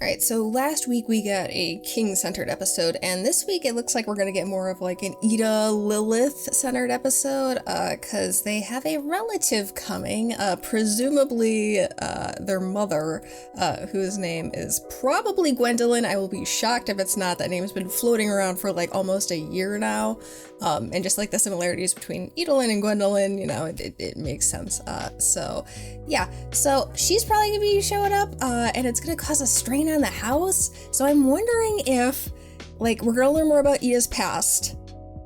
Alright, so last week we got a king-centered episode, and this week it looks like we're gonna get more of like an Ida Lilith-centered episode, cause they have a relative coming, presumably their mother, whose name is probably Gwendolyn. I will be shocked if it's not. That name's been floating around for like almost a year now, and just like the similarities between Idolin and Gwendolyn, you know, it makes sense. So yeah, so she's probably gonna be showing up, and it's gonna cause a strain on the house. So I'm wondering if, like, we're gonna learn more about Ida's past,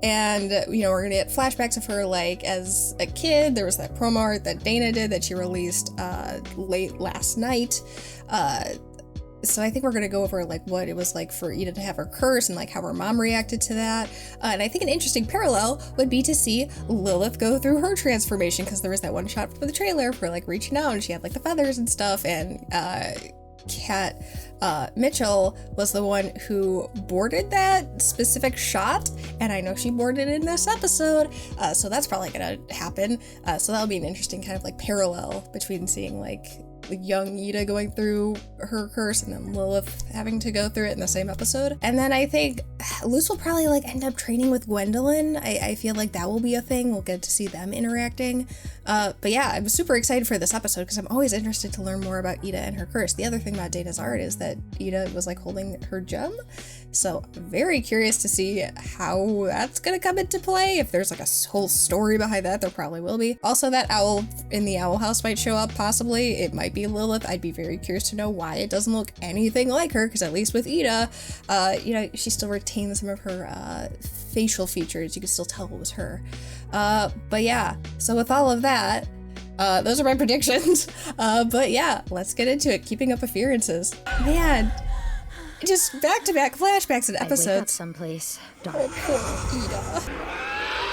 and you know, we're gonna get flashbacks of her like as a kid. There was that promo art that Dana did that she released late last night. So I think we're gonna go over like what it was like for Ida to have her curse and like how her mom reacted to that. And I think an interesting parallel would be to see Lilith go through her transformation, because there was that one shot for the trailer for like reaching out and she had like the feathers and stuff, and Kat Mitchell was the one who boarded that specific shot, and I know she boarded it in this episode, so that's probably gonna happen. So that'll be an interesting kind of like parallel between seeing like young Ida going through her curse and then Lilith having to go through it in the same episode. And then I think Luz will probably like end up training with Gwendolyn. I feel like that will be a thing. We'll get to see them interacting. But yeah, I'm super excited for this episode because I'm always interested to learn more about Ida and her curse. The other thing about Dana's art is that Ida was like holding her gem. So I'm very curious to see how that's gonna come into play. If there's like a whole story behind that, there probably will be. Also, that owl in the owl house might show up, possibly. It might be Lilith. I'd be very curious to know why it doesn't look anything like her, because at least with Ida, you know, she still retains some of her facial features. You can still tell it was her. But yeah, so with all of that, those are my predictions. But yeah, let's get into it. Keeping Up A-Fear-Ances. Man, just back-to-back flashbacks and episodes. Wake up someplace. Oh, poor Ida.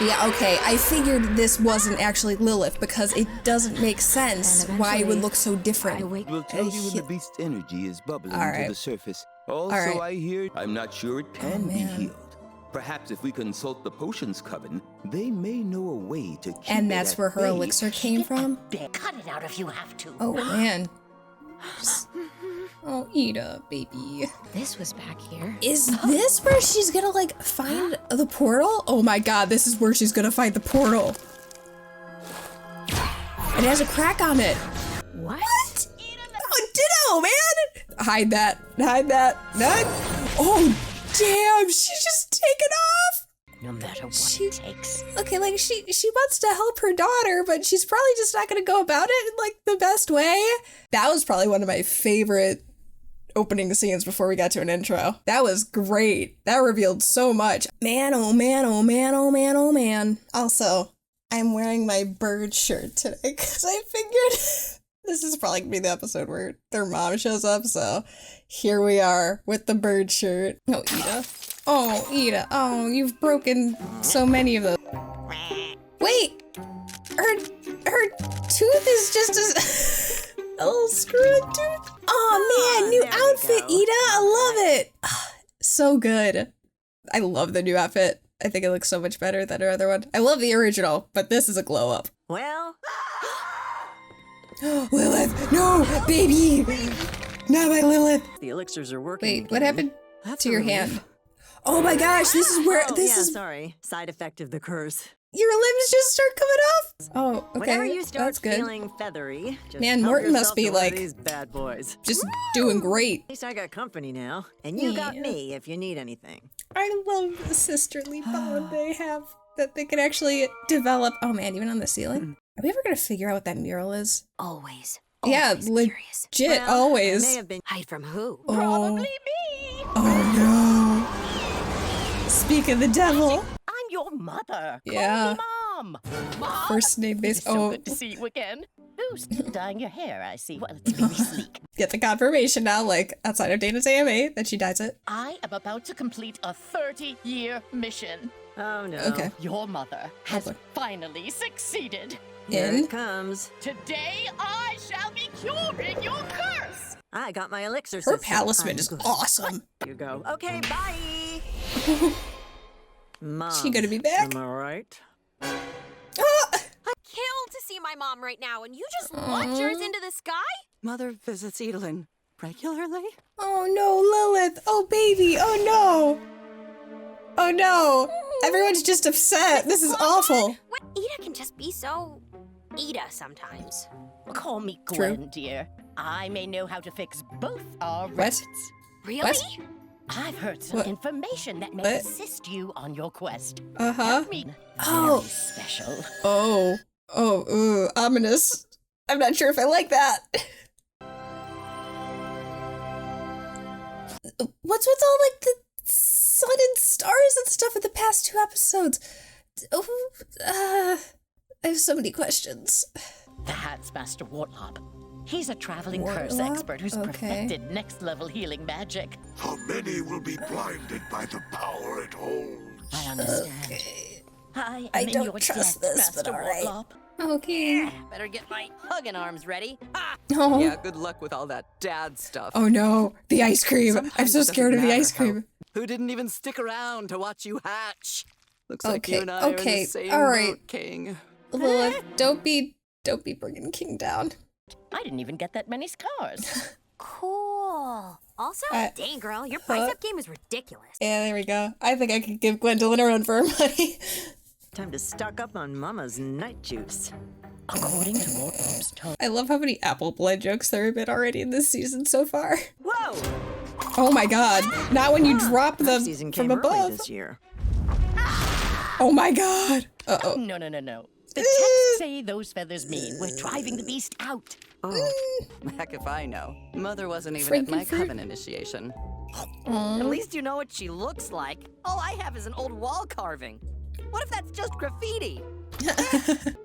Yeah, okay, I figured this wasn't actually Lilith because it doesn't make sense why it would look so different. We'll tell you when the beast's energy is bubbling to the surface. Also, I hear, I'm not sure it can be healed. Perhaps if we consult the potions coven, they may know a way to keep And that's where her elixir came from? Cut it out if you have to. Oh, man. Oh, Ida, baby. This was back here. Is this where she's gonna, like, find the portal? Oh my god, this is where she's gonna find the portal. It has a crack on it. What? Oh, ditto, man! Hide that. Hide that. Oh, damn, she's just taken off! No matter what it takes. Okay, like, she wants to help her daughter, but she's probably just not gonna go about it in, like, the best way. That was probably one of my favorite opening scenes before we got to an intro. That was great. That revealed so much. Man, oh man, oh man, oh man, oh man. Also, I'm wearing my bird shirt today because I figured this is probably gonna be the episode where their mom shows up, so here we are with the bird shirt. Oh, Ida. Oh, Ida. Oh, you've broken so many of those. Wait! Her tooth is just a little screw tooth. Oh man, new outfit, Ida. I love it. So good. I love the new outfit. I think it looks so much better than her other one. I love the original, but this is a glow up. Well. Lilith, no, baby. Not my Lilith. The elixirs are working. Wait, again. what happened That's to your relief. hand? Oh my gosh, this is where Sorry. Side effect of the curse. your limbs just start coming off. Oh, okay. Whenever you start That's good. feeling feathery, just Man, help Morton must yourself be to one of like these bad boys. just doing great. At least I got company now, and you got Yeah. me if you need anything. I love the sisterly bond they have that they can actually develop. Oh man, even on the ceiling. Are we ever gonna figure out what that mural is? Always. Yeah, Curious. legit, Well, always. I may have been Hide from who? Oh. Probably me. Oh no. Speak of the devil. I'm your mother. Yeah. Call me Mom. Mom. First name base. So Oh, good to see you again. Who's dyeing your hair? I see. Well, it's very sleek. get the confirmation now, like outside of Dana's AMA, that she dyes it. I am about to complete a 30-year mission. Oh no. Okay. Your mother has boy. finally succeeded. Here In? it comes. Today I shall be curing your curse. I got my elixir Her system. talisman I'm is good. awesome. You go. Okay, bye. Mom. She gonna be back? Am I right? Ah! Killed to see my mom right now, and you just launch yours into the sky? Mother visits Edelin. regularly? Oh no, Lilith! Oh baby! Oh no! Oh no! Everyone's just upset. This is awful. Ida can just be so Ida sometimes. Call me True. Gwen, dear. I may know how to fix both our What? wrists. Really? What? I've heard some What? information that may What? assist you on your quest. Uh-huh. Help me. Oh. Very special. Oh. Oh, ominous. I'm not sure if I like that. What's with all, like, the sun and stars and stuff in the past 2 episodes? Oh, I have so many questions. That's Master Wartlop. He's a traveling curse Wartlop? expert who's Okay. perfected next-level healing magic. How many will be blinded by the power it holds? I understand. Okay. I I am in don't your trust debt, this, Master but all right. Wartlop. Okay. Better get my hugging arms ready. Ah! Oh. Yeah, good luck with all that dad stuff. Oh no, the ice cream. I'm Sometimes so it doesn't scared of the matter ice cream. Who didn't even stick around to watch you hatch? Looks like Okay, you and I are in okay, the same all right. boat, King. Lilith, don't be bringing King down. I didn't even get that many scars. Cool. Also, dang girl, your bicep game is ridiculous. Yeah, there we go. I think I could give Gwendolyn a run for her money. Time to stock up on Mama's night juice. According to Wartlop's tone. I love how many apple blood jokes there have been already in this season so far. Whoa! Oh my god. Not when you drop That them season from came early above. this year. Oh my god. Uh-oh. No. The texts say those feathers mean we're driving the beast out. Heck if I know. Mother wasn't even Frankie at my fruit? coven initiation. At least you know what she looks like. All I have is an old wall carving. What if that's just graffiti?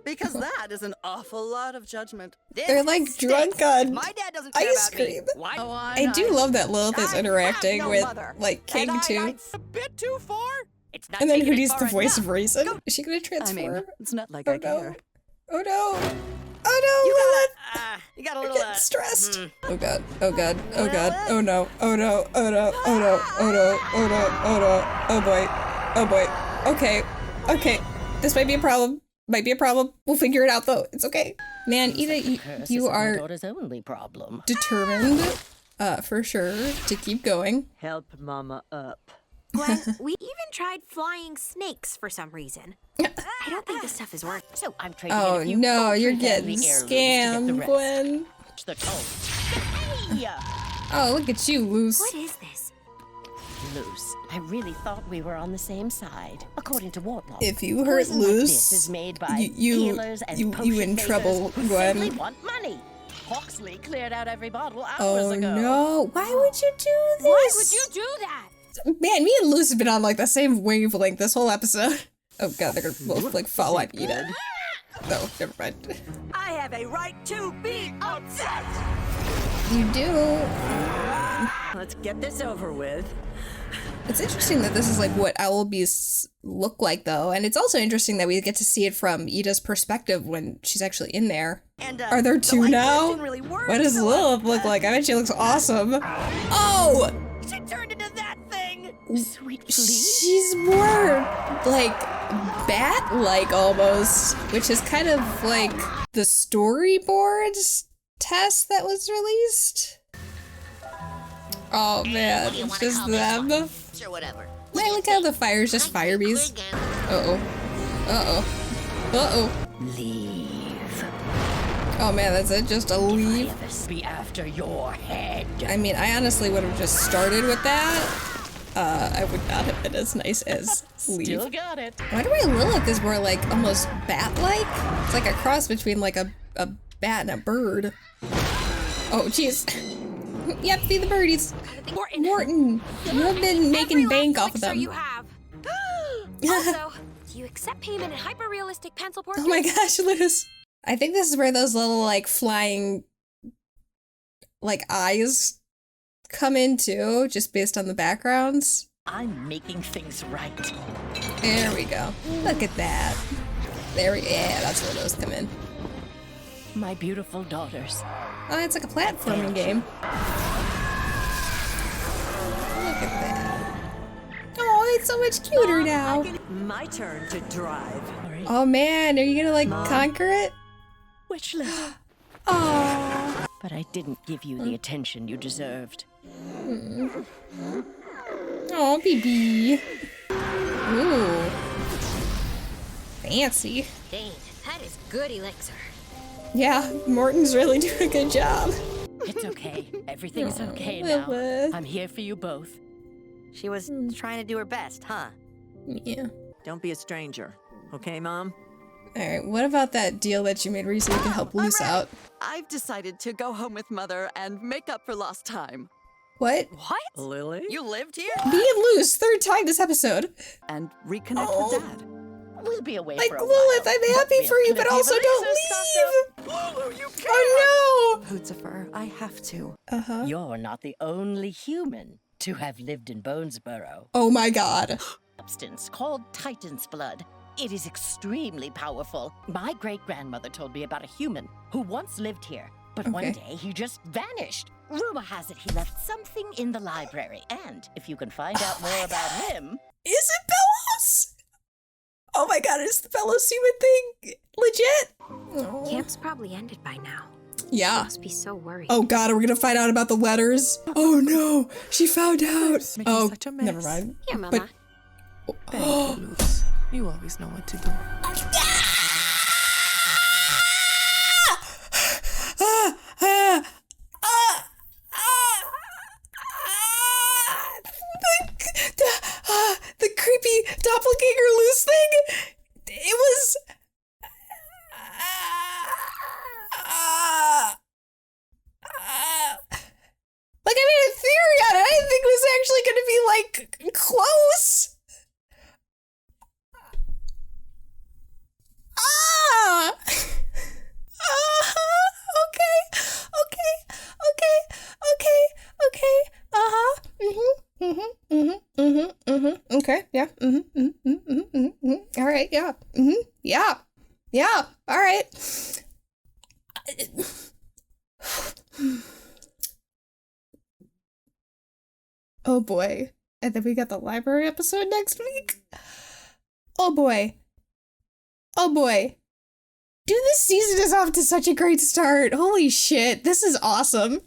Because that is an awful lot of judgment. This They're like stinks. drunk on My dad doesn't care ice about me. cream. Why? Oh, I do love that Lilith is I interacting have no with, mother. like, King And too. It's a bit too far. It's not And then taking it Hootie's the far voice of enough. reason. Is she gonna I transform? mean, it's not like Oh I no. care. Oh no. Oh no, Lilith! You got a I'm little, getting stressed. Oh god. Oh god. Oh god. Oh no. Oh no. Oh no. Oh no. Oh no. Oh no. Oh no. Oh boy. Oh boy. Okay. Okay. This might be a problem. Might be a problem. We'll figure it out though. It's okay. Man, Ida, Curse you isn't my are daughter's only problem. determined, for sure, to keep going. Help Mama up. Gwen, we even tried flying snakes for some reason. I don't think this stuff is worth it. So I'm trading Oh in a few no, you're ultra-family getting heirlooms to get the scammed, rest. Gwen. Watch the tone. Hey! Oh, look at you, Luz. What is this? Luz, I really thought we were on the same side. According to Wartlop, If you hurt poison like Luz, this is made by you healers and in potion trouble, makers who Gwen. simply want money. Hawksley cleared out every bottle hours Oh ago. no, why would you do this? Why would you do that? Man, me and Luz have been on like the same wavelength this whole episode. Oh god, they're gonna both like fall on Ida. No, never mind. I have a right to be upset! You do. Let's get this over with. It's interesting that this is like what owlbeasts look like though, and it's also interesting that we get to see it from Ida's perspective when she's actually in there. And, Are there two light now? didn't really work, What does so, Lilith look like? I bet she looks awesome. Oh! She turned into that thing. Sweet flea. She's more like bat-like almost, which is kind of like the storyboards test that was released. Oh man, it's just them. Sure, whatever. Man, look how the fire's just fire bees. Uh-oh. Uh-oh. Uh-oh. Leave. Oh man, that's it? Just a leave? This be after your head. I mean, I honestly would have just started with that. I would not have been as nice as leave. Still got it. I wonder why Lilith is more like almost bat-like? It's like a cross between like a bat and a bird. Oh, jeez. Yep, see the birdies. Morton, you have been making bank off of them. You have. Also, do you accept payment in hyper-realistic pencil portraits? Oh my gosh, Liz. I think this is where those little like flying like eyes come in too, just based on the backgrounds. I'm making things right. There we go. Look at that. Yeah, that's where those come in. My beautiful daughters. Oh, it's like a platforming game. Look at that. Oh, it's so much cuter now. My turn to drive. Oh man, are you gonna like conquer it? Which love? Oh, but I didn't give you the attention you deserved. Oh, baby. Ooh. Fancy. Dang, that is good elixir. Yeah, Morton's really doing a good job. It's okay. Everything's okay now. Lilith. I'm here for you both. She was trying to do her best, huh? Yeah. Don't be a stranger. Okay, Mom? Alright, what about that deal that you made where you said you can help Luce out? I've decided to go home with Mother and make up for lost time. What? What? Lily? You lived here? Me and Luce, third time this episode. And reconnect with Dad. We'll be away Like, for a Lilith, while. I'm happy for you, but also don't leave! Oh no! Lucifer, I have to. Uh-huh. You're not the only human to have lived in Bonesborough. Oh my god. Substance called Titan's blood. It is extremely powerful. My great-grandmother told me about a human who once lived here, but one day he just vanished. Rumor has it he left something in the library, and if you can find out more about him... Is it Bellows? Oh my god, is the Bellows human thing legit? Oh. Camp's probably ended by now. Yeah. She must be so worried. Oh god, are we gonna find out about the letters? Oh no, she found out. Oh, such a mess. never mind. Here, Mama. Thank you, Luz. You always know what to do. The creepy doppelganger loose thing. It was. Like, I made a theory on it. I didn't think it was actually going to be like close. Okay, yeah. All right, yeah. Yeah. Yeah. All right. Oh boy. And then we got the library episode next week. Oh boy. Oh boy. Dude, this season is off to such a great start. Holy shit, this is awesome.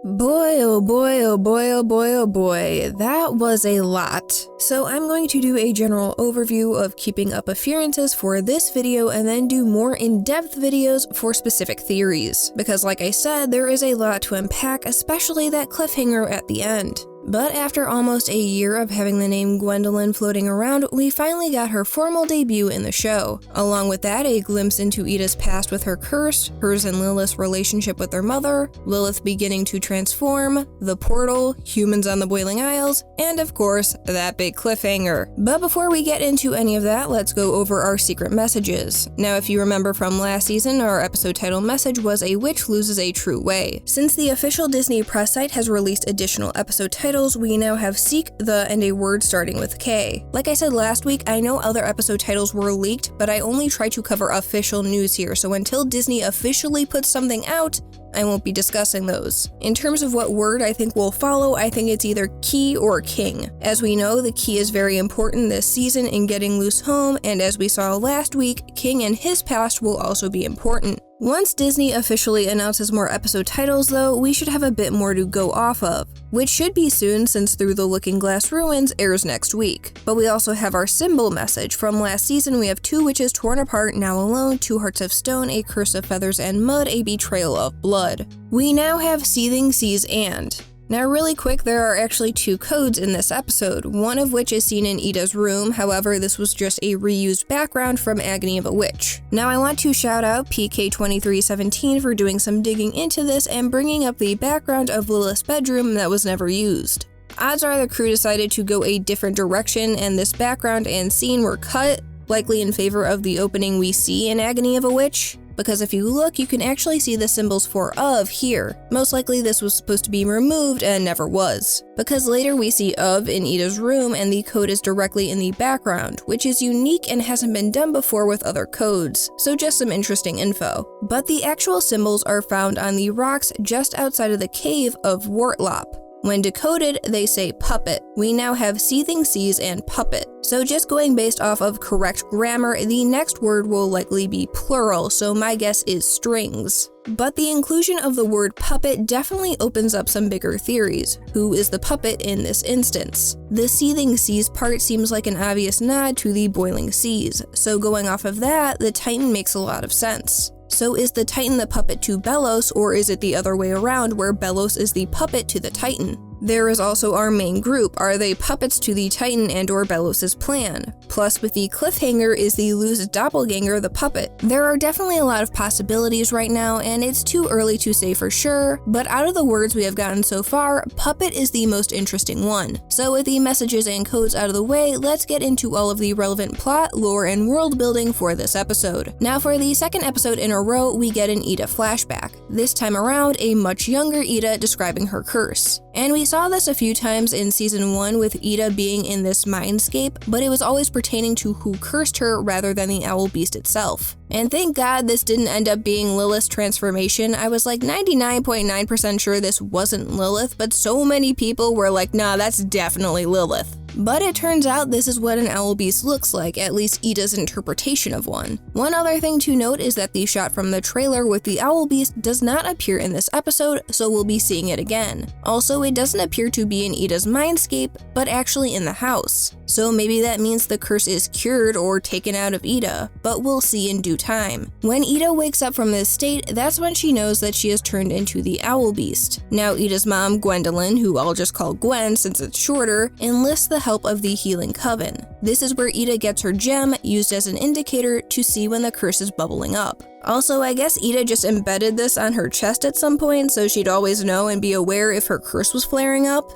Boy, oh boy, oh boy, oh boy, oh boy, that was a lot. So I'm going to do a general overview of Keeping Up A-Fear-Ances for this video and then do more in-depth videos for specific theories. Because like I said, there is a lot to unpack, especially that cliffhanger at the end. But after almost a year of having the name Gwendolyn floating around, we finally got her formal debut in the show. Along with that, a glimpse into Ida's past with her curse, hers and Lilith's relationship with their mother, Lilith beginning to transform, the portal, humans on the Boiling Isles, and of course, that big cliffhanger. But before we get into any of that, let's go over our secret messages. Now, if you remember from last season, our episode title message was A Witch Loses a True Way. Since the official Disney press site has released additional episode titles, we now have Seek, The, and a word starting with K. Like I said last week, I know other episode titles were leaked, but I only try to cover official news here, so until Disney officially puts something out, I won't be discussing those. In terms of what word I think will follow, I think it's either key or king. As we know, the key is very important this season in getting Luce home, and as we saw last week, King and his past will also be important. Once Disney officially announces more episode titles though, we should have a bit more to go off of, which should be soon since Through the Looking Glass Ruins airs next week. But we also have our symbol message. From last season we have two witches torn apart, now alone, two hearts of stone, a curse of feathers and mud, a betrayal of blood. We now have Seething Seas and. Now really quick, there are actually two codes in this episode, one of which is seen in Ida's room, however this was just a reused background from Agony of a Witch. Now I want to shout out PK2317 for doing some digging into this and bringing up the background of Lilith's bedroom that was never used. Odds are the crew decided to go a different direction and this background and scene were cut, likely in favor of the opening we see in Agony of a Witch. Because if you look, you can actually see the symbols for of here. Most likely this was supposed to be removed and never was. Because later we see of in Ida's room and the code is directly in the background, which is unique and hasn't been done before with other codes. So just some interesting info. But the actual symbols are found on the rocks just outside of the cave of Wartlop. When decoded, they say puppet. We now have seething seas and puppet. So just going based off of correct grammar, the next word will likely be plural, so my guess is strings. But the inclusion of the word puppet definitely opens up some bigger theories. Who is the puppet in this instance? The seething seas part seems like an obvious nod to the boiling seas, so going off of that, the Titan makes a lot of sense. So is the Titan the puppet to Belos, or is it the other way around where Belos is the puppet to the Titan? There is also our main group. Are they puppets to the Titan and or Belos' plan? Plus, with the cliffhanger, is the Luz doppelganger the puppet? There are definitely a lot of possibilities right now, and it's too early to say for sure, but out of the words we have gotten so far, puppet is the most interesting one. So with the messages and codes out of the way, let's get into all of the relevant plot, lore, and world building for this episode. Now for the second episode in a row, we get an Ida flashback. This time around, a much younger Ida describing her curse. And we saw this a few times in season 1 with Ida being in this mindscape, but it was always pertaining to who cursed her rather than the owl beast itself. And thank God this didn't end up being Lilith's transformation. I was like 99.9% sure this wasn't Lilith, but so many people were like, nah, that's definitely Lilith. But it turns out this is what an owl beast looks like, at least Ida's interpretation of one. One other thing to note is that the shot from the trailer with the owl beast does not appear in this episode, so we'll be seeing it again. Also, it doesn't appear to be in Ida's mindscape, but actually in the house. So maybe that means the curse is cured or taken out of Ida, but we'll see in due time. When Ida wakes up from this state, that's when she knows that she has turned into the owl beast. Now Ida's mom, Gwendolyn, who I'll just call Gwen since it's shorter, enlists the help of the healing coven. This is where Ida gets her gem, used as an indicator to see when the curse is bubbling up. Also, I guess Ida just embedded this on her chest at some point so she'd always know and be aware if her curse was flaring up.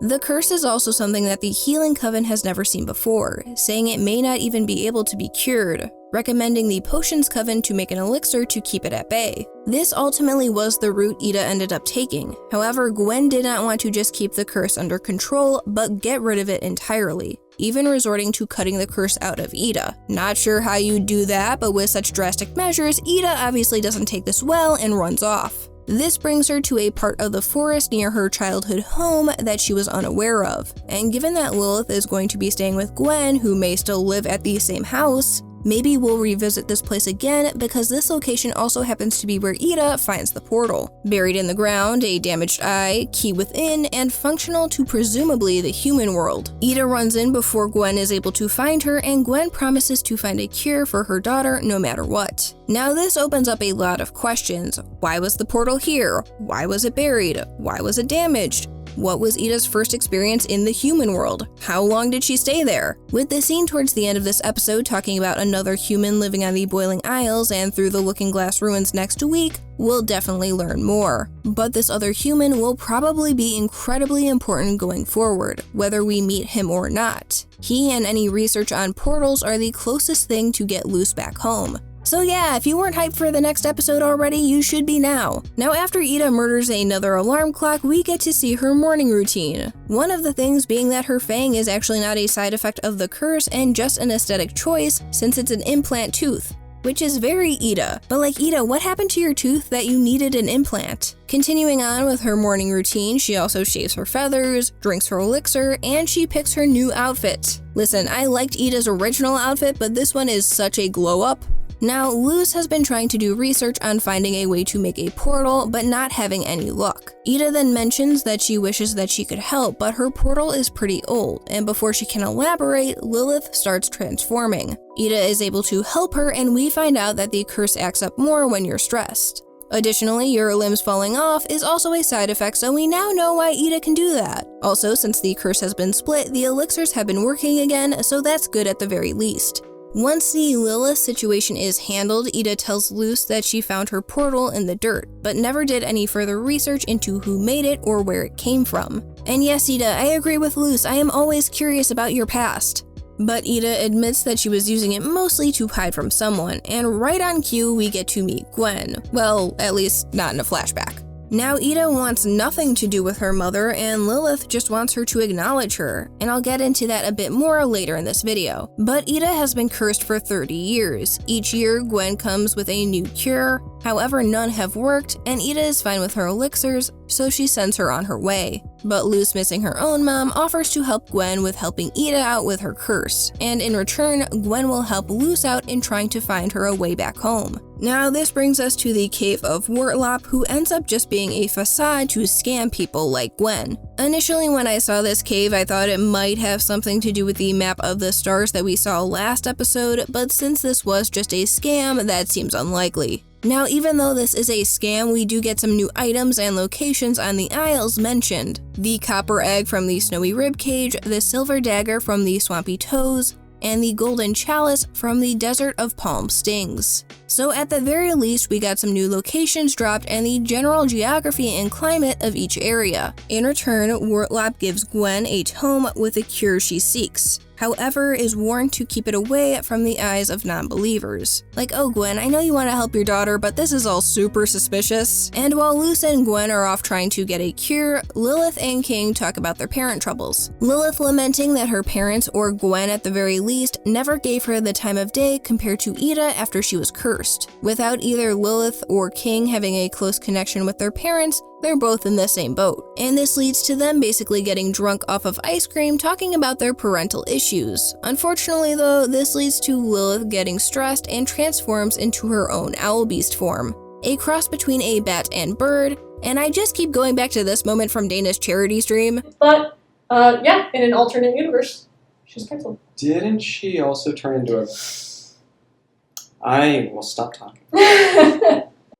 The curse is also something that the healing coven has never seen before, saying it may not even be able to be cured, recommending the potions coven to make an elixir to keep it at bay. This ultimately was the route Ida ended up taking. However, Gwen did not want to just keep the curse under control, but get rid of it entirely, even resorting to cutting the curse out of Ida. Not sure how you do that, but with such drastic measures, Ida obviously doesn't take this well and runs off. This brings her to a part of the forest near her childhood home that she was unaware of, and given that Lilith is going to be staying with Gwen, who may still live at the same house, maybe we'll revisit this place again because this location also happens to be where Ida finds the portal. Buried in the ground, a damaged eye, key within, and functional to presumably the human world. Ida runs in before Gwen is able to find her, and Gwen promises to find a cure for her daughter no matter what. Now this opens up a lot of questions. Why was the portal here? Why was it buried? Why was it damaged? What was Ida's first experience in the human world? How long did she stay there? With the scene towards the end of this episode talking about another human living on the Boiling Isles and through the Looking Glass ruins next week, we'll definitely learn more. But this other human will probably be incredibly important going forward, whether we meet him or not. He and any research on portals are the closest thing to get Luz back home. So yeah, if you weren't hyped for the next episode already, you should be now. Now after Ida murders another alarm clock, we get to see her morning routine. One of the things being that her fang is actually not a side effect of the curse and just an aesthetic choice since it's an implant tooth, which is very Ida. But like Ida, what happened to your tooth that you needed an implant? Continuing on with her morning routine, she also shaves her feathers, drinks her elixir, and she picks her new outfit. Listen, I liked Ida's original outfit, but this one is such a glow up. Now, Luz has been trying to do research on finding a way to make a portal, but not having any luck. Ida then mentions that she wishes that she could help, but her portal is pretty old, and before she can elaborate, Lilith starts transforming. Ida is able to help her, and we find out that the curse acts up more when you're stressed. Additionally, your limbs falling off is also a side effect, so we now know why Ida can do that. Also, since the curse has been split, the elixirs have been working again, so that's good at the very least. Once the Lilith situation is handled, Ida tells Luz that she found her portal in the dirt, but never did any further research into who made it or where it came from. And yes, Ida, I agree with Luz, I am always curious about your past. But Ida admits that she was using it mostly to hide from someone, and right on cue we get to meet Gwen. Well, at least not in a flashback. Now Ida wants nothing to do with her mother, and Lilith just wants her to acknowledge her, and I'll get into that a bit more later in this video. But Ida has been cursed for 30 years. Each year, Gwen comes with a new cure. However, none have worked, and Ida is fine with her elixirs, so she sends her on her way. But Luz, missing her own mom, offers to help Gwen with helping Ida out with her curse, and in return, Gwen will help Luz out in trying to find her a way back home. Now this brings us to the Cave of Wortlop, who ends up just being a facade to scam people like Gwen. Initially when I saw this cave, I thought it might have something to do with the map of the stars that we saw last episode, but since this was just a scam, that seems unlikely. Now, even though this is a scam, we do get some new items and locations on the isles mentioned. The copper egg from the snowy ribcage, the silver dagger from the swampy toes, and the golden chalice from the desert of palm stings. So at the very least, we got some new locations dropped and the general geography and climate of each area. In return, Wortlop gives Gwen a tome with the cure she seeks. However, is warned to keep it away from the eyes of non-believers. Like, oh Gwen, I know you want to help your daughter, but this is all super suspicious. And while Luz and Gwen are off trying to get a cure, Lilith and King talk about their parent troubles. Lilith lamenting that her parents, or Gwen at the very least, never gave her the time of day compared to Ida after she was cursed. Without either Lilith or King having a close connection with their parents, they're both in the same boat. And this leads to them basically getting drunk off of ice cream talking about their parental issues. Unfortunately though, this leads to Lilith getting stressed and transforms into her own owl beast form. A cross between a bat and bird, and I just keep going back to this moment from Dana's charity stream. But, yeah, in an alternate universe, she's canceled. Didn't she also turn into a... I will stop talking.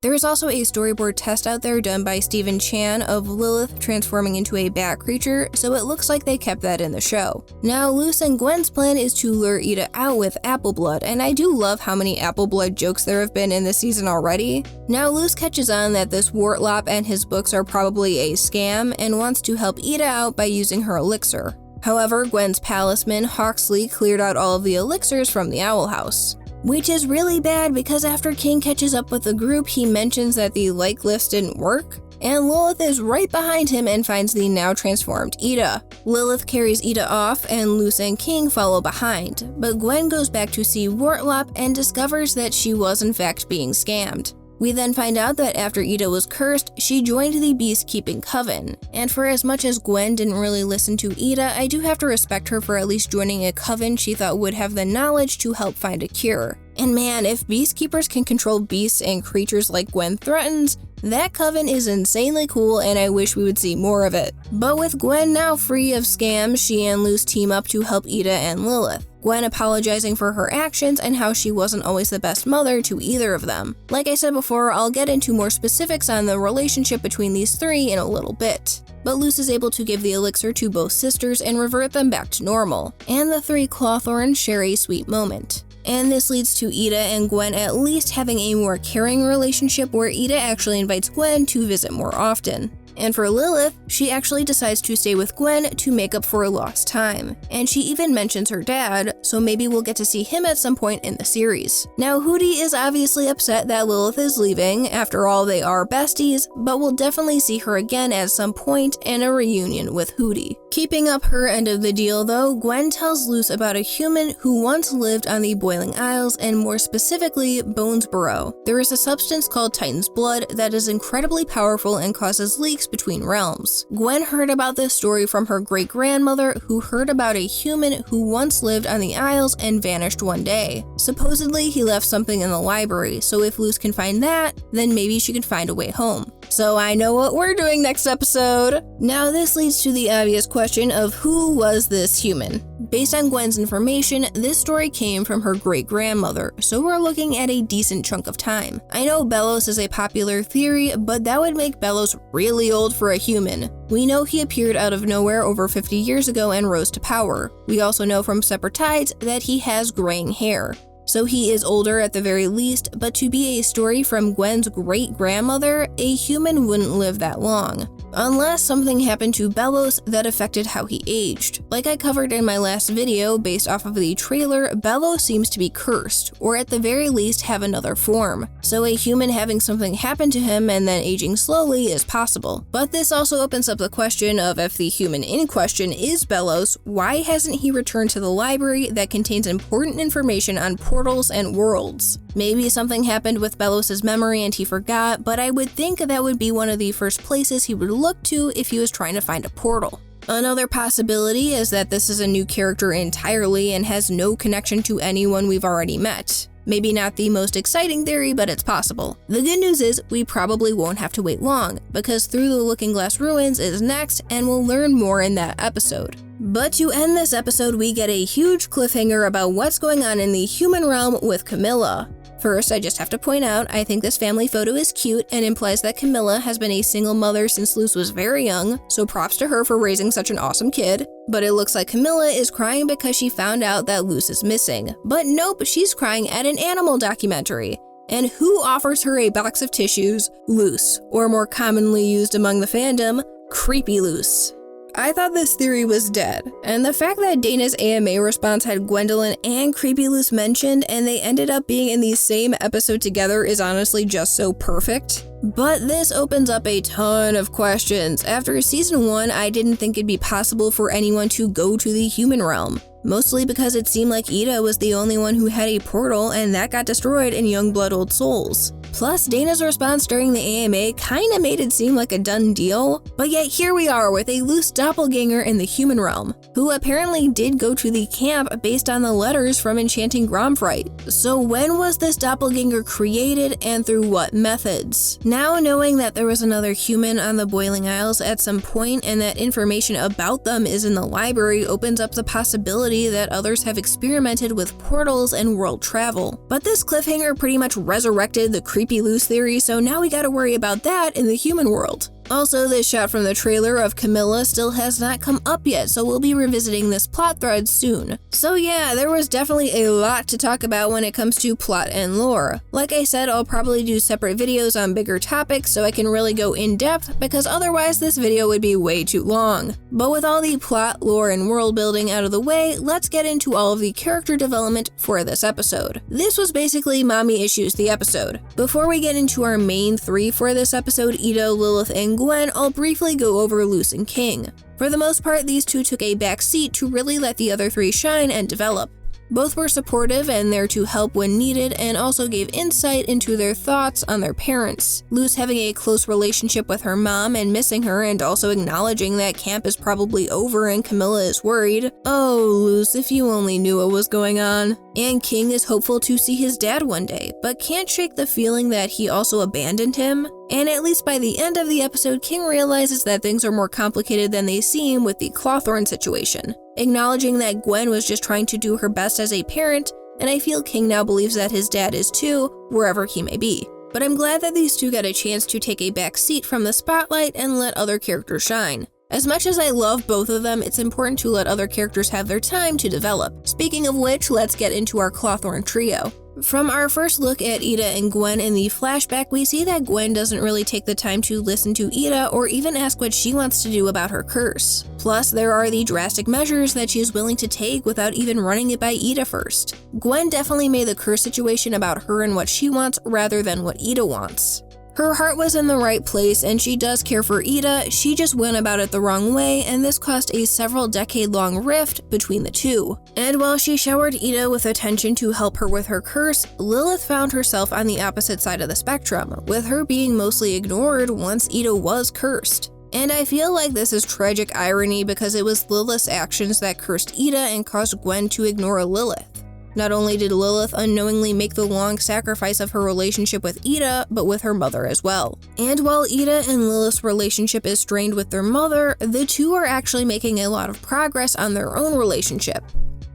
There is also a storyboard test out there done by Stephen Chan of Lilith transforming into a bat creature, so it looks like they kept that in the show. Now, Luz and Gwen's plan is to lure Ida out with apple blood, and I do love how many apple blood jokes there have been in this season already. Now, Luz catches on that this Wortlop and his books are probably a scam and wants to help Ida out by using her elixir. However, Gwen's palisman, Hawksley, cleared out all of the elixirs from the Owl House. Which is really bad because after King catches up with the group, he mentions that the light glyphs didn't work, and Lilith is right behind him and finds the now transformed Ida. Lilith carries Ida off and Luz and King follow behind, but Gwen goes back to see Wortlop and discovers that she was in fact being scammed. We then find out that after Ida was cursed, she joined the Beast-Keeping Coven, and for as much as Gwen didn't really listen to Ida, I do have to respect her for at least joining a coven she thought would have the knowledge to help find a cure. And man, if Beast Keepers can control beasts and creatures like Gwen threatens, that coven is insanely cool and I wish we would see more of it. But with Gwen now free of scams, she and Luz team up to help Ida and Lilith. Gwen apologizing for her actions and how she wasn't always the best mother to either of them. Like I said before, I'll get into more specifics on the relationship between these three in a little bit. But Luz is able to give the elixir to both sisters and revert them back to normal, and the three Clawthorns share a sweet moment. And this leads to Ida and Gwen at least having a more caring relationship where Ida actually invites Gwen to visit more often. And for Lilith, she actually decides to stay with Gwen to make up for lost time. And she even mentions her dad, so maybe we'll get to see him at some point in the series. Now, Hootie is obviously upset that Lilith is leaving, after all they are besties, but we'll definitely see her again at some point in a reunion with Hootie. Keeping up her end of the deal though, Gwen tells Luz about a human who once lived on the Boiling Isles and more specifically, Bonesborough. There is a substance called Titan's blood that is incredibly powerful and causes leaks between realms. Gwen heard about this story from her great-grandmother who heard about a human who once lived on the Isles and vanished one day. Supposedly he left something in the library, so if Luz can find that, then maybe she can find a way home. So I know what we're doing next episode! Now this leads to the obvious question of who was this human? Based on Gwen's information, this story came from her great-grandmother, so we're looking at a decent chunk of time. I know Belos is a popular theory, but that would make Belos really old for a human. We know he appeared out of nowhere over 50 years ago and rose to power. We also know from Separate Tides that he has graying hair. So he is older at the very least, but to be a story from Gwen's great-grandmother, a human wouldn't live that long. unless something happened to Bellows that affected how he aged. Like I covered in my last video, based off of the trailer, Bellows seems to be cursed, or at the very least have another form. So a human having something happen to him and then aging slowly is possible. But this also opens up the question of if the human in question is Bellows, why hasn't he returned to the library that contains important information on portals and worlds? Maybe something happened with Bellows' memory and he forgot, but I would think that would be one of the first places he would look to if he was trying to find a portal. Another possibility is that this is a new character entirely and has no connection to anyone we've already met. Maybe not the most exciting theory, but it's possible. The good news is we probably won't have to wait long, because Through the Looking Glass Ruins is next and we'll learn more in that episode. But to end this episode, we get a huge cliffhanger about what's going on in the human realm with Camilla. First, I just have to point out, I think this family photo is cute and implies that Camilla has been a single mother since Luz was very young, so props to her for raising such an awesome kid. But it looks like Camilla is crying because she found out that Luz is missing. But nope, she's crying at an animal documentary. And who offers her a box of tissues? Luz, or more commonly used among the fandom, Creepy Luz. I thought this theory was dead, and the fact that Dana's AMA response had Gwendolyn and Creepy Luz mentioned and they ended up being in the same episode together is honestly just so perfect. But this opens up a ton of questions. After season 1, I didn't think it'd be possible for anyone to go to the human realm. Mostly because it seemed like Ida was the only one who had a portal and that got destroyed in Youngblood Old Souls. Plus, Dana's response during the AMA kinda made it seem like a done deal, but yet here we are with a loose doppelganger in the human realm, who apparently did go to the camp based on the letters from Enchanting Gromfright. So when was this doppelganger created and through what methods? Now knowing that there was another human on the Boiling Isles at some point and that information about them is in the library opens up the possibility that others have experimented with portals and world travel. But this cliffhanger pretty much resurrected the Creepy Luz theory, so now we gotta worry about that in the human world. Also, this shot from the trailer of Camilla still has not come up yet, so we'll be revisiting this plot thread soon. So yeah, there was definitely a lot to talk about when it comes to plot and lore. Like I said, I'll probably do separate videos on bigger topics so I can really go in depth, because otherwise this video would be way too long. But with all the plot, lore, and world building out of the way, let's get into all of the character development for this episode. This was basically Mommy Issues the episode. Before we get into our main 3 for this episode, Ida, Lilith, and Gwen, I'll briefly go over Luz and King. For the most part, these two took a back seat to really let the other 3 shine and develop. Both were supportive and there to help when needed, and also gave insight into their thoughts on their parents. Luz having a close relationship with her mom and missing her, and also acknowledging that camp is probably over and Camilla is worried. Oh, Luz, if you only knew what was going on. And King is hopeful to see his dad one day, but can't shake the feeling that he also abandoned him. And at least by the end of the episode, King realizes that things are more complicated than they seem with the Clawthorn situation, acknowledging that Gwen was just trying to do her best as a parent, and I feel King now believes that his dad is too, wherever he may be. But I'm glad that these two got a chance to take a back seat from the spotlight and let other characters shine. As much as I love both of them, it's important to let other characters have their time to develop. Speaking of which, let's get into our Clawthorn trio. From our first look at Ida and Gwen in the flashback, we see that Gwen doesn't really take the time to listen to Ida or even ask what she wants to do about her curse. Plus, there are the drastic measures that she is willing to take without even running it by Ida first. Gwen definitely made the curse situation about her and what she wants rather than what Ida wants. Her heart was in the right place and she does care for Ida, she just went about it the wrong way, and this caused a several decade-long rift between the two. And while she showered Ida with attention to help her with her curse, Lilith found herself on the opposite side of the spectrum, with her being mostly ignored once Ida was cursed. And I feel like this is tragic irony because it was Lilith's actions that cursed Ida and caused Gwen to ignore Lilith. Not only did Lilith unknowingly make the long sacrifice of her relationship with Ida, but with her mother as well. And while Ida and Lilith's relationship is strained with their mother, the two are actually making a lot of progress on their own relationship.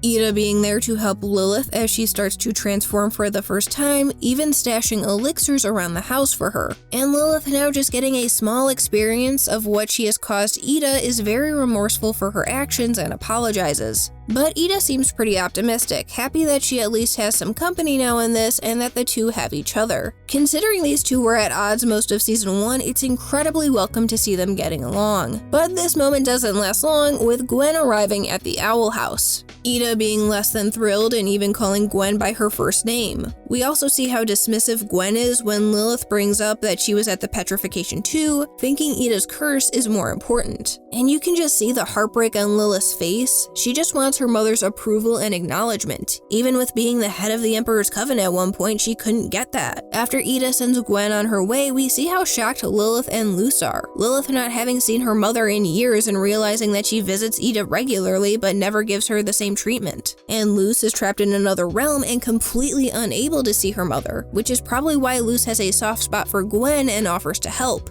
Ida being there to help Lilith as she starts to transform for the first time, even stashing elixirs around the house for her. And Lilith now just getting a small experience of what she has caused Ida is very remorseful for her actions and apologizes. But Ida seems pretty optimistic, happy that she at least has some company now in this and that the two have each other. Considering these two were at odds most of season 1, it's incredibly welcome to see them getting along. But this moment doesn't last long, with Gwen arriving at the Owl House. Ida being less than thrilled and even calling Gwen by her first name. We also see how dismissive Gwen is when Lilith brings up that she was at the petrification too, thinking Ida's curse is more important. And you can just see the heartbreak on Lilith's face. She just wants her mother's approval and acknowledgement. Even with being the head of the Emperor's Coven at one point, she couldn't get that. After Ida sends Gwen on her way, we see how shocked Lilith and Luz are. Lilith not having seen her mother in years and realizing that she visits Ida regularly but never gives her the same treatment. And Luz is trapped in another realm and completely unable to see her mother, which is probably why Luz has a soft spot for Gwen and offers to help.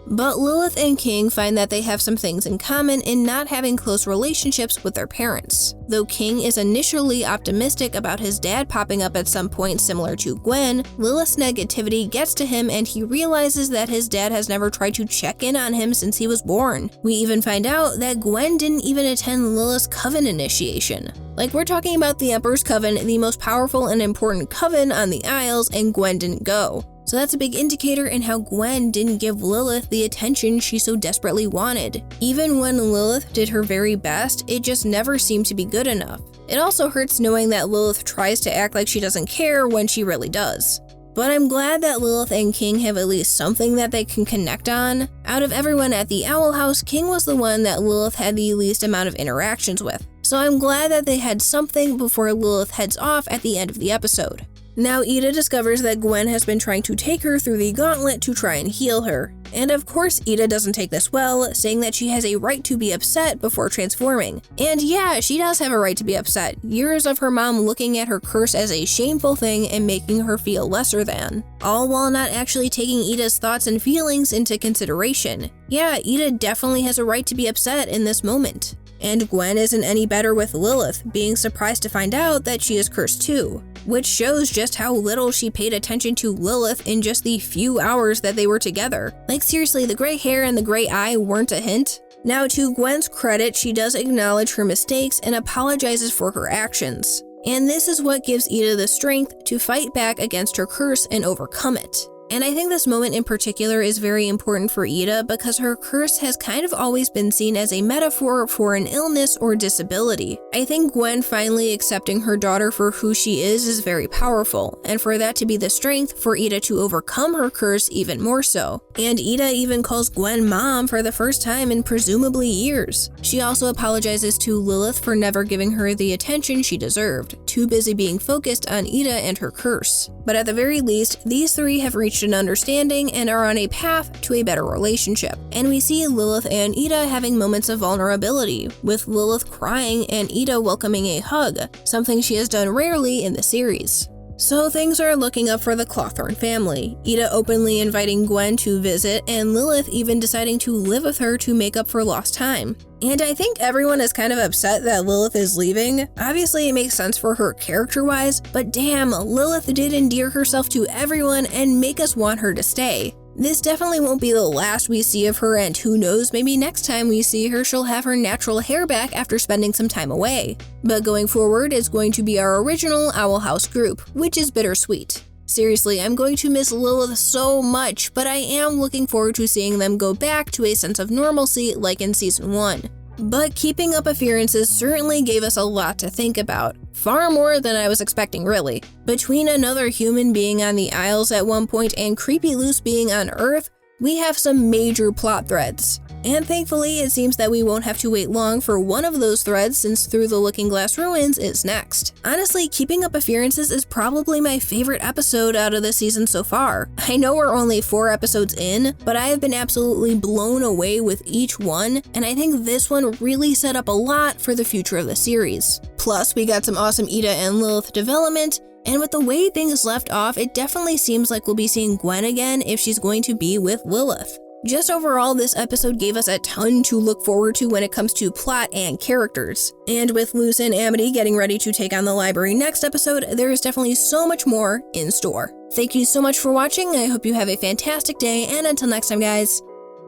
But Lilith and King find that they have some things in common in not having close relationships with their parents. Though King is initially optimistic about his dad popping up at some point similar to Gwen, Lilith's negativity gets to him and he realizes that his dad has never tried to check in on him since he was born. We even find out that Gwen didn't even attend Lilith's coven initiation. Like, we're talking about the Emperor's Coven, the most powerful and important coven on the Isles, and Gwen didn't go. So that's a big indicator in how Gwen didn't give Lilith the attention she so desperately wanted. Even when Lilith did her very best, it just never seemed to be good enough. It also hurts knowing that Lilith tries to act like she doesn't care when she really does. But I'm glad that Lilith and King have at least something that they can connect on. Out of everyone at the Owl House, King was the one that Lilith had the least amount of interactions with. So I'm glad that they had something before Lilith heads off at the end of the episode. Now Ida discovers that Gwen has been trying to take her through the gauntlet to try and heal her. And of course Ida doesn't take this well, saying that she has a right to be upset before transforming. And yeah, she does have a right to be upset. Years of her mom looking at her curse as a shameful thing and making her feel lesser than. All while not actually taking Ida's thoughts and feelings into consideration. Yeah, Ida definitely has a right to be upset in this moment. And Gwen isn't any better with Lilith, being surprised to find out that she is cursed too. Which shows just how little she paid attention to Lilith in just the few hours that they were together. Like seriously, the gray hair and the gray eye weren't a hint. Now to Gwen's credit, she does acknowledge her mistakes and apologizes for her actions. And this is what gives Ida the strength to fight back against her curse and overcome it. And I think this moment in particular is very important for Ida because her curse has kind of always been seen as a metaphor for an illness or disability. I think Gwen finally accepting her daughter for who she is very powerful, and for that to be the strength for Ida to overcome her curse even more so. And Ida even calls Gwen mom for the first time in presumably years. She also apologizes to Lilith for never giving her the attention she deserved, too busy being focused on Ida and her curse. But at the very least, these three have reached an understanding and are on a path to a better relationship. And we see Lilith and Ida having moments of vulnerability, with Lilith crying and Ida welcoming a hug, something she has done rarely in the series. So things are looking up for the Clawthorne family, Ida openly inviting Gwen to visit and Lilith even deciding to live with her to make up for lost time. And I think everyone is kind of upset that Lilith is leaving. Obviously it makes sense for her character-wise, but damn, Lilith did endear herself to everyone and make us want her to stay. This definitely won't be the last we see of her, and who knows, maybe next time we see her she'll have her natural hair back after spending some time away. But going forward, it's going to be our original Owl House group, which is bittersweet. Seriously, I'm going to miss Lilith so much, but I am looking forward to seeing them go back to a sense of normalcy like in season 1. But keeping Up A-Fear-Ances certainly gave us a lot to think about. Far more than I was expecting, really. Between another human being on the Isles at one point and Creepy Luz being on Earth, we have some major plot threads. And thankfully, it seems that we won't have to wait long for one of those threads since Through the Looking Glass Ruins is next. Honestly, Keeping Up A-Fear-Ances is probably my favorite episode out of the season so far. I know we're only 4 episodes in, but I have been absolutely blown away with each one, and I think this one really set up a lot for the future of the series. Plus, we got some awesome Ida and Lilith development, and with the way things left off, it definitely seems like we'll be seeing Gwen again if she's going to be with Lilith. Just overall, this episode gave us a ton to look forward to when it comes to plot and characters. And with Luz and Amity getting ready to take on the library next episode, there is definitely so much more in store. Thank you so much for watching, I hope you have a fantastic day, and until next time guys,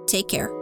take care.